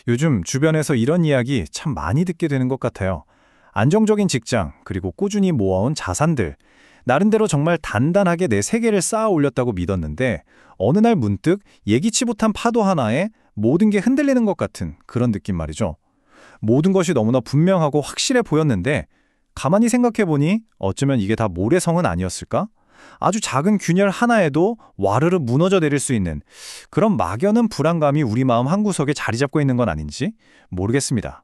요즘 주변에서 이런 이야기 참 많이 듣게 되는 것 같아요. 안정적인 직장, 그리고 꾸준히 모아온 자산들. 나름대로 정말 단단하게 내 세계를 쌓아 올렸다고 믿었는데, 어느 날 문득 예기치 못한 파도 하나에 모든 게 흔들리는 것 같은 그런 느낌 말이죠. 모든 것이 너무나 분명하고 확실해 보였는데, 가만히 생각해보니 어쩌면 이게 다 모래성은 아니었을까? 아주 작은 균열 하나에도 와르르 무너져 내릴 수 있는 그런 막연한 불안감이 우리 마음 한구석에 자리 잡고 있는 건 아닌지 모르겠습니다.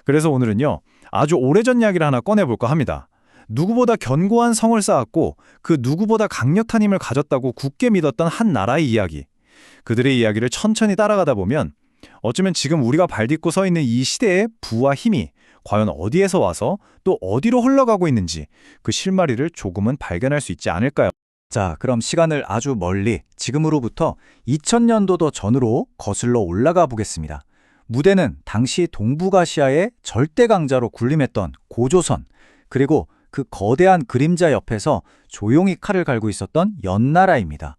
그래서 오늘은요, 아주 오래전 이야기를 하나 꺼내볼까 합니다. 누구보다 견고한 성을 쌓았고 그 누구보다 강력한 힘을 가졌다고 굳게 믿었던 한 나라의 이야기. 그들의 이야기를 천천히 따라가다 보면 어쩌면 지금 우리가 발딛고 서 있는 이 시대의 부와 힘이 과연 어디에서 와서 또 어디로 흘러가고 있는지 그 실마리를 조금은 발견할 수 있지 않을까요? 자, 그럼 시간을 아주 멀리 지금으로부터 2000년도 전으로 거슬러 올라가 보겠습니다. 무대는 당시 동북아시아의 절대 강자로 군림했던 고조선, 그리고 그 거대한 그림자 옆에서 조용히 칼을 갈고 있었던 연나라입니다.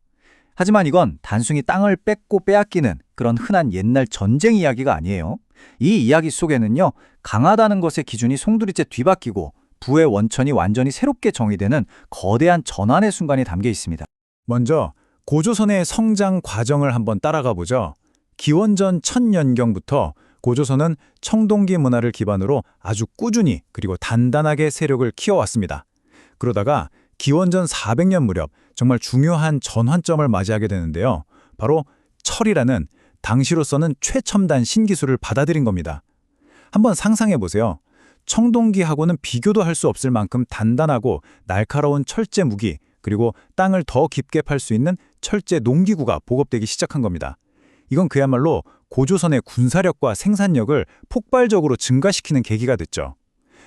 하지만 이건 단순히 땅을 뺏고 빼앗기는 그런 흔한 옛날 전쟁 이야기가 아니에요. 이 이야기 속에는요, 강하다는 것의 기준이 송두리째 뒤바뀌고 부의 원천이 완전히 새롭게 정의되는 거대한 전환의 순간이 담겨 있습니다. 먼저 고조선의 성장 과정을 한번 따라가 보죠. 기원전 1000년경부터 고조선은 청동기 문화를 기반으로 아주 꾸준히 그리고 단단하게 세력을 키워왔습니다. 그러다가 기원전 400년 무렵 정말 중요한 전환점을 맞이하게 되는데요. 바로 철이라는 당시로서는 최첨단 신기술을 받아들인 겁니다. 한번 상상해 보세요. 청동기하고는 비교도 할 수 없을 만큼 단단하고 날카로운 철제 무기, 그리고 땅을 더 깊게 팔 수 있는 철제 농기구가 보급되기 시작한 겁니다. 이건 그야말로 고조선의 군사력과 생산력을 폭발적으로 증가시키는 계기가 됐죠.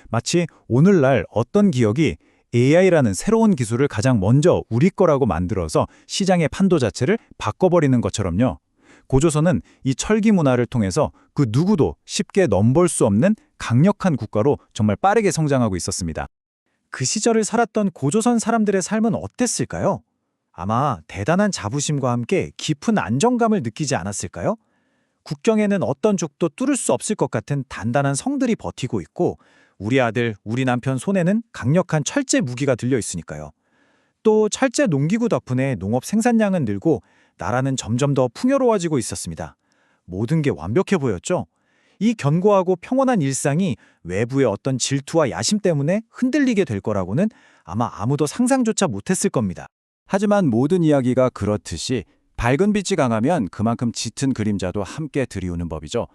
마치 오늘날 어떤 기업이 AI라는 새로운 기술을 가장 먼저 우리 거라고 만들어서 시장의 판도 자체를 바꿔버리는 것처럼요. 고조선은 이 철기 문화를 통해서 그 누구도 쉽게 넘볼 수 없는 강력한 국가로 정말 빠르게 성장하고 있었습니다. 그 시절을 살았던 고조선 사람들의 삶은 어땠을까요? 아마 대단한 자부심과 함께 깊은 안정감을 느끼지 않았을까요? 국경에는 어떤 적도 뚫을 수 없을 것 같은 단단한 성들이 버티고 있고, 우리 아들, 우리 남편 손에는 강력한 철제 무기가 들려 있으니까요. 또 철제 농기구 덕분에 농업 생산량은 늘고 나라는 점점 더 풍요로워지고 있었습니다. 모든 게 완벽해 보였죠? 이 견고하고 평온한 일상이 외부의 어떤 질투와 야심 때문에 흔들리게 될 거라고는 아마 아무도 상상조차 못했을 겁니다. 하지만 모든 이야기가 그렇듯이 밝은 빛이 강하면 그만큼 짙은 그림자도 함께 들이우는 법이죠.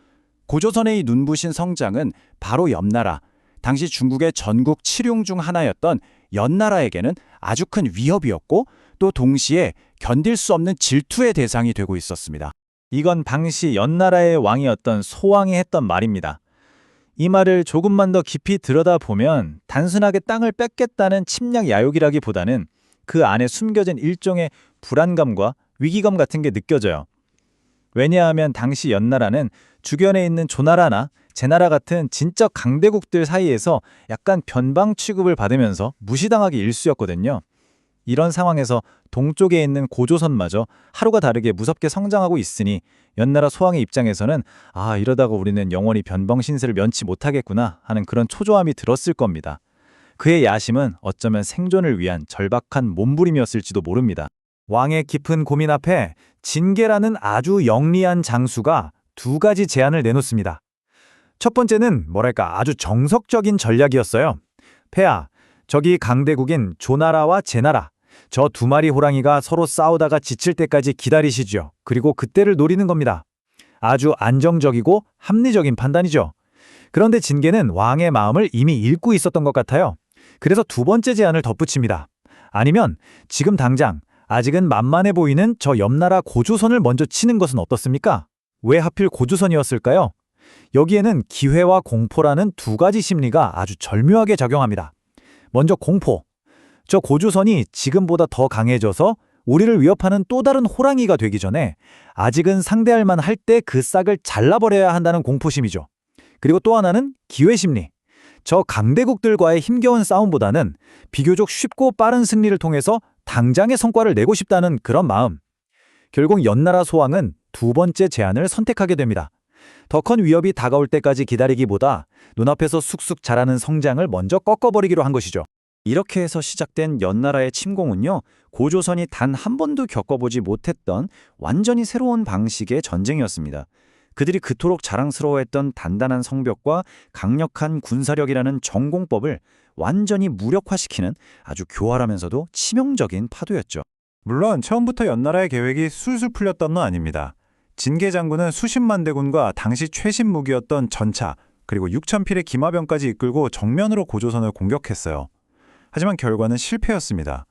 고조선의 이 눈부신 성장은 바로 옆나라, 당시 중국의 전국 칠용 중 하나였던 연나라에게는 아주 큰 위협이었고, 또 동시에 견딜 수 없는 질투의 대상이 되고 있었습니다. 이건 당시 연나라의 왕이었던 소왕이 했던 말입니다. 이 말을 조금만 더 깊이 들여다보면 단순하게 땅을 뺏겠다는 침략 야욕이라기보다는 그 안에 숨겨진 일종의 불안감과 위기감 같은 게 느껴져요. 왜냐하면 당시 연나라는 주변에 있는 조나라나 제나라 같은 진짜 강대국들 사이에서 약간 변방 취급을 받으면서 무시당하기 일쑤였거든요. 이런 상황에서 동쪽에 있는 고조선마저 하루가 다르게 무섭게 성장하고 있으니 연나라 소왕의 입장에서는 이러다가 우리는 영원히 변방 신세를 면치 못하겠구나 하는 그런 초조함이 들었을 겁니다. 그의 야심은 어쩌면 생존을 위한 절박한 몸부림이었을지도 모릅니다. 왕의 깊은 고민 앞에 진계라는 아주 영리한 장수가 두 가지 제안을 내놓습니다. 첫 번째는 아주 정석적인 전략이었어요. 폐하, 저기 강대국인 조나라와 제나라, 저 두 마리 호랑이가 서로 싸우다가 지칠 때까지 기다리시죠. 그리고 그때를 노리는 겁니다. 아주 안정적이고 합리적인 판단이죠. 그런데 진계는 왕의 마음을 이미 읽고 있었던 것 같아요. 그래서 두 번째 제안을 덧붙입니다. 아니면 지금 당장 아직은 만만해 보이는 저 옆나라 고조선을 먼저 치는 것은 어떻습니까? 왜 하필 고조선이었을까요? 여기에는 기회와 공포라는 두 가지 심리가 아주 절묘하게 작용합니다. 먼저 공포. 저 고조선이 지금보다 더 강해져서 우리를 위협하는 또 다른 호랑이가 되기 전에 아직은 상대할 만할 때 그 싹을 잘라버려야 한다는 공포심이죠. 그리고 또 하나는 기회심리. 저 강대국들과의 힘겨운 싸움보다는 비교적 쉽고 빠른 승리를 통해서 당장의 성과를 내고 싶다는 그런 마음. 결국 연나라 소왕은 두 번째 제안을 선택하게 됩니다. 더 큰 위협이 다가올 때까지 기다리기보다 눈앞에서 쑥쑥 자라는 성장을 먼저 꺾어버리기로 한 것이죠. 이렇게 해서 시작된 연나라의 침공은요, 고조선이 단 한 번도 겪어보지 못했던 완전히 새로운 방식의 전쟁이었습니다. 그들이 그토록 자랑스러워했던 단단한 성벽과 강력한 군사력이라는 전공법을 완전히 무력화시키는 아주 교활하면서도 치명적인 파도였죠. 물론 처음부터 연나라의 계획이 술술 풀렸던 건 아닙니다. 진계 장군은 수십만 대군과 당시 최신 무기였던 전차, 그리고 6,000필의 기마병까지 이끌고 정면으로 고조선을 공격했어요. 하지만 결과는 실패였습니다.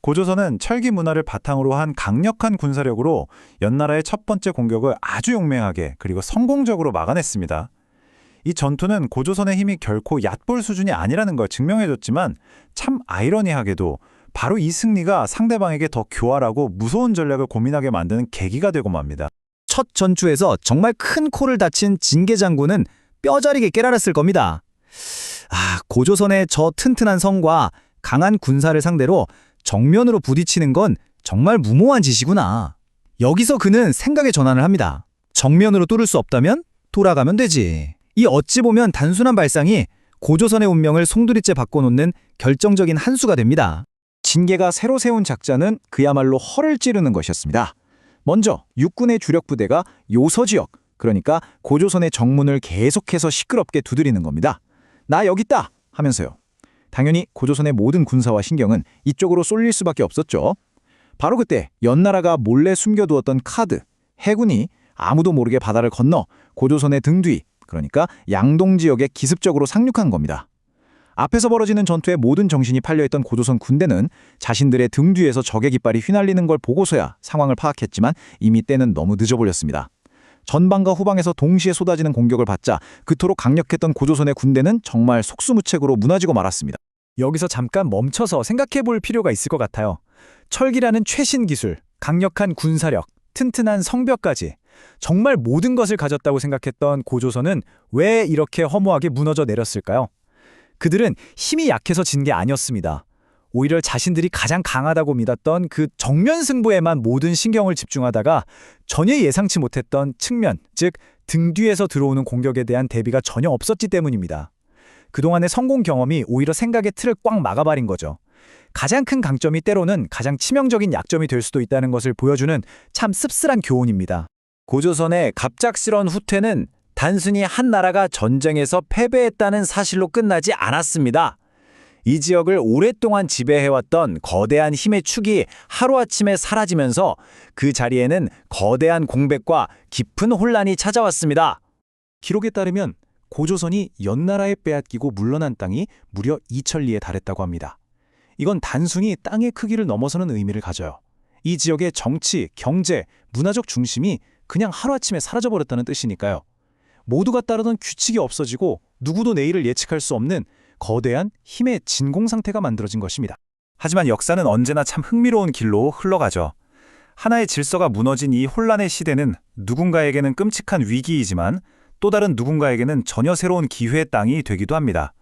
고조선은 철기 문화를 바탕으로 한 강력한 군사력으로 연나라의 첫 번째 공격을 아주 용맹하게 그리고 성공적으로 막아냈습니다. 이 전투는 고조선의 힘이 결코 얕볼 수준이 아니라는 걸 증명해줬지만 참 아이러니하게도 바로 이 승리가 상대방에게 더 교활하고 무서운 전략을 고민하게 만드는 계기가 되고 맙니다. 첫 전투에서 정말 큰 코를 다친 진계 장군은 뼈저리게 깨달았을 겁니다. 고조선의 저 튼튼한 성과 강한 군사를 상대로 정면으로 부딪히는 건 정말 무모한 짓이구나. 여기서 그는 생각의 전환을 합니다. 정면으로 뚫을 수 없다면 돌아가면 되지. 이 어찌 보면 단순한 발상이 고조선의 운명을 송두리째 바꿔놓는 결정적인 한 수가 됩니다. 진계가 새로 세운 작전은 그야말로 허를 찌르는 것이었습니다. 먼저 육군의 주력 부대가 요서 지역, 그러니까 고조선의 정문을 계속해서 시끄럽게 두드리는 겁니다. 나 여기 있다 하면서요. 당연히 고조선의 모든 군사와 신경은 이쪽으로 쏠릴 수밖에 없었죠. 바로 그때 연나라가 몰래 숨겨두었던 카드, 해군이 아무도 모르게 바다를 건너 고조선의 등 뒤, 그러니까 양동 지역에 기습적으로 상륙한 겁니다. 앞에서 벌어지는 전투에 모든 정신이 팔려있던 고조선 군대는 자신들의 등 뒤에서 적의 깃발이 휘날리는 걸 보고서야 상황을 파악했지만 이미 때는 너무 늦어버렸습니다. 전방과 후방에서 동시에 쏟아지는 공격을 받자 그토록 강력했던 고조선의 군대는 정말 속수무책으로 무너지고 말았습니다. 여기서 잠깐 멈춰서 생각해 볼 필요가 있을 것 같아요. 철기라는 최신 기술, 강력한 군사력, 튼튼한 성벽까지 정말 모든 것을 가졌다고 생각했던 고조선은 왜 이렇게 허무하게 무너져 내렸을까요? 그들은 힘이 약해서 진 게 아니었습니다. 오히려 자신들이 가장 강하다고 믿었던 그 정면 승부에만 모든 신경을 집중하다가 전혀 예상치 못했던 측면, 즉 등 뒤에서 들어오는 공격에 대한 대비가 전혀 없었기 때문입니다. 그동안의 성공 경험이 오히려 생각의 틀을 꽉 막아버린 거죠. 가장 큰 강점이 때로는 가장 치명적인 약점이 될 수도 있다는 것을 보여주는 참 씁쓸한 교훈입니다. 고조선의 갑작스런 후퇴는 단순히 한 나라가 전쟁에서 패배했다는 사실로 끝나지 않았습니다. 이 지역을 오랫동안 지배해왔던 거대한 힘의 축이 하루아침에 사라지면서 그 자리에는 거대한 공백과 깊은 혼란이 찾아왔습니다. 기록에 따르면 고조선이 연나라에 빼앗기고 물러난 땅이 무려 2천리에 달했다고 합니다. 이건 단순히 땅의 크기를 넘어서는 의미를 가져요. 이 지역의 정치, 경제, 문화적 중심이 그냥 하루아침에 사라져버렸다는 뜻이니까요. 모두가 따르던 규칙이 없어지고 누구도 내일을 예측할 수 없는 거대한 힘의 진공 상태가 만들어진 것입니다. 하지만 역사는 언제나 참 흥미로운 길로 흘러가죠. 하나의 질서가 무너진 이 혼란의 시대는 누군가에게는 끔찍한 위기이지만 또 다른 누군가에게는 전혀 새로운 기회의 땅이 되기도 합니다.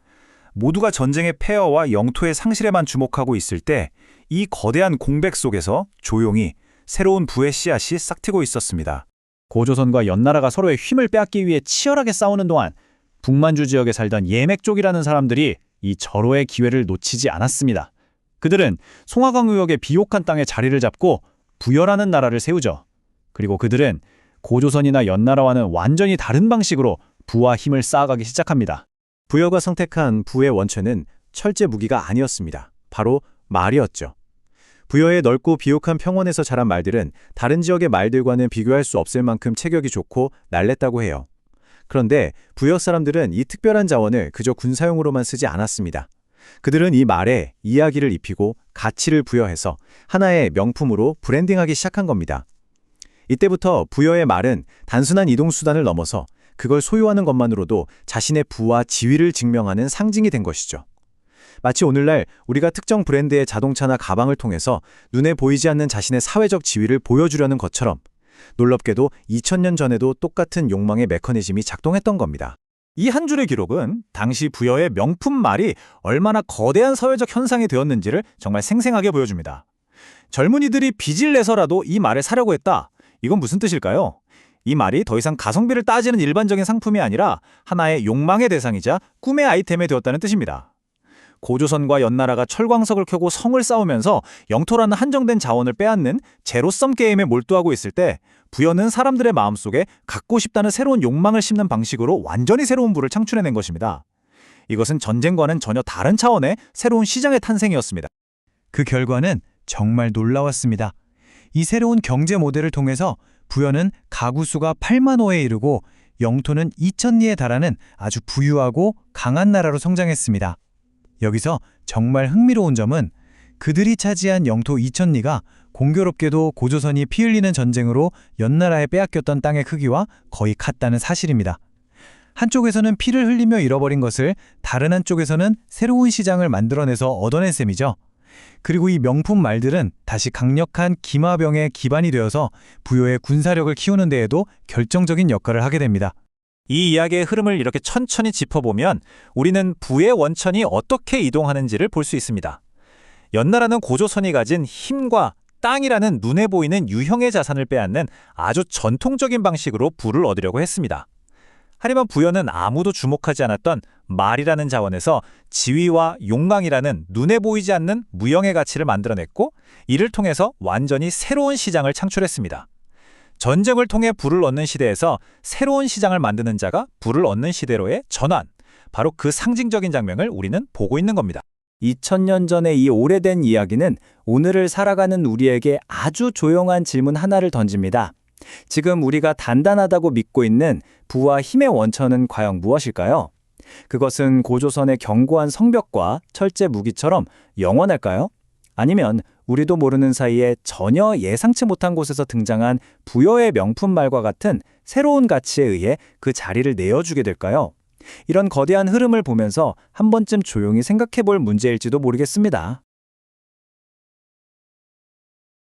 모두가 전쟁의 폐허와 영토의 상실에만 주목하고 있을 때 이 거대한 공백 속에서 조용히 새로운 부의 씨앗이 싹트고 있었습니다. 고조선과 연나라가 서로의 힘을 빼앗기 위해 치열하게 싸우는 동안 북만주 지역에 살던 예맥족이라는 사람들이 이 절호의 기회를 놓치지 않았습니다. 그들은 송화강 의역의 비옥한 땅에 자리를 잡고 부여라는 나라를 세우죠. 그리고 그들은 고조선이나 연나라와는 완전히 다른 방식으로 부와 힘을 쌓아가기 시작합니다. 부여가 선택한 부의 원체는 철제 무기가 아니었습니다. 바로 말이었죠. 부여의 넓고 비옥한 평원에서 자란 말들은 다른 지역의 말들과는 비교할 수 없을 만큼 체격이 좋고 날랬다고 해요. 그런데 부여 사람들은 이 특별한 자원을 그저 군사용으로만 쓰지 않았습니다. 그들은 이 말에 이야기를 입히고 가치를 부여해서 하나의 명품으로 브랜딩하기 시작한 겁니다. 이때부터 부여의 말은 단순한 이동수단을 넘어서 그걸 소유하는 것만으로도 자신의 부와 지위를 증명하는 상징이 된 것이죠. 마치 오늘날 우리가 특정 브랜드의 자동차나 가방을 통해서 눈에 보이지 않는 자신의 사회적 지위를 보여주려는 것처럼 놀랍게도 2000년 전에도 똑같은 욕망의 메커니즘이 작동했던 겁니다. 이 한 줄의 기록은 당시 부여의 명품 말이 얼마나 거대한 사회적 현상이 되었는지를 정말 생생하게 보여줍니다. 젊은이들이 빚을 내서라도 이 말을 사려고 했다. 이건 무슨 뜻일까요? 이 말이 더 이상 가성비를 따지는 일반적인 상품이 아니라 하나의 욕망의 대상이자 꿈의 아이템이 되었다는 뜻입니다. 고조선과 연나라가 철광석을 켜고 성을 쌓으면서 영토라는 한정된 자원을 빼앗는 제로섬 게임에 몰두하고 있을 때 부여는 사람들의 마음속에 갖고 싶다는 새로운 욕망을 심는 방식으로 완전히 새로운 부를 창출해낸 것입니다. 이것은 전쟁과는 전혀 다른 차원의 새로운 시장의 탄생이었습니다. 그 결과는 정말 놀라웠습니다. 이 새로운 경제 모델을 통해서 부여는 가구 수가 8만 호에 이르고 영토는 2,000리에 달하는 아주 부유하고 강한 나라로 성장했습니다. 여기서 정말 흥미로운 점은 그들이 차지한 영토 2,000리가 공교롭게도 고조선이 피 흘리는 전쟁으로 연나라에 빼앗겼던 땅의 크기와 거의 같다는 사실입니다. 한쪽에서는 피를 흘리며 잃어버린 것을 다른 한쪽에서는 새로운 시장을 만들어내서 얻어낸 셈이죠. 그리고 이 명품 말들은 다시 강력한 기마병의 기반이 되어서 부여의 군사력을 키우는 데에도 결정적인 역할을 하게 됩니다. 이 이야기의 흐름을 이렇게 천천히 짚어보면 우리는 부의 원천이 어떻게 이동하는지를 볼 수 있습니다. 연나라는 고조선이 가진 힘과 땅이라는 눈에 보이는 유형의 자산을 빼앗는 아주 전통적인 방식으로 부를 얻으려고 했습니다. 하지만 부여는 아무도 주목하지 않았던 말이라는 자원에서 지위와 용광이라는 눈에 보이지 않는 무형의 가치를 만들어냈고 이를 통해서 완전히 새로운 시장을 창출했습니다. 전쟁을 통해 부를 얻는 시대에서 새로운 시장을 만드는 자가 부를 얻는 시대로의 전환, 바로 그 상징적인 장면을 우리는 보고 있는 겁니다. 2000년 전의 이 오래된 이야기는 오늘을 살아가는 우리에게 아주 조용한 질문 하나를 던집니다. 지금 우리가 단단하다고 믿고 있는 부와 힘의 원천은 과연 무엇일까요? 그것은 고조선의 견고한 성벽과 철제 무기처럼 영원할까요? 아니면 우리도 모르는 사이에 전혀 예상치 못한 곳에서 등장한 부여의 명품 말과 같은 새로운 가치에 의해 그 자리를 내어주게 될까요? 이런 거대한 흐름을 보면서 한 번쯤 조용히 생각해 볼 문제일지도 모르겠습니다.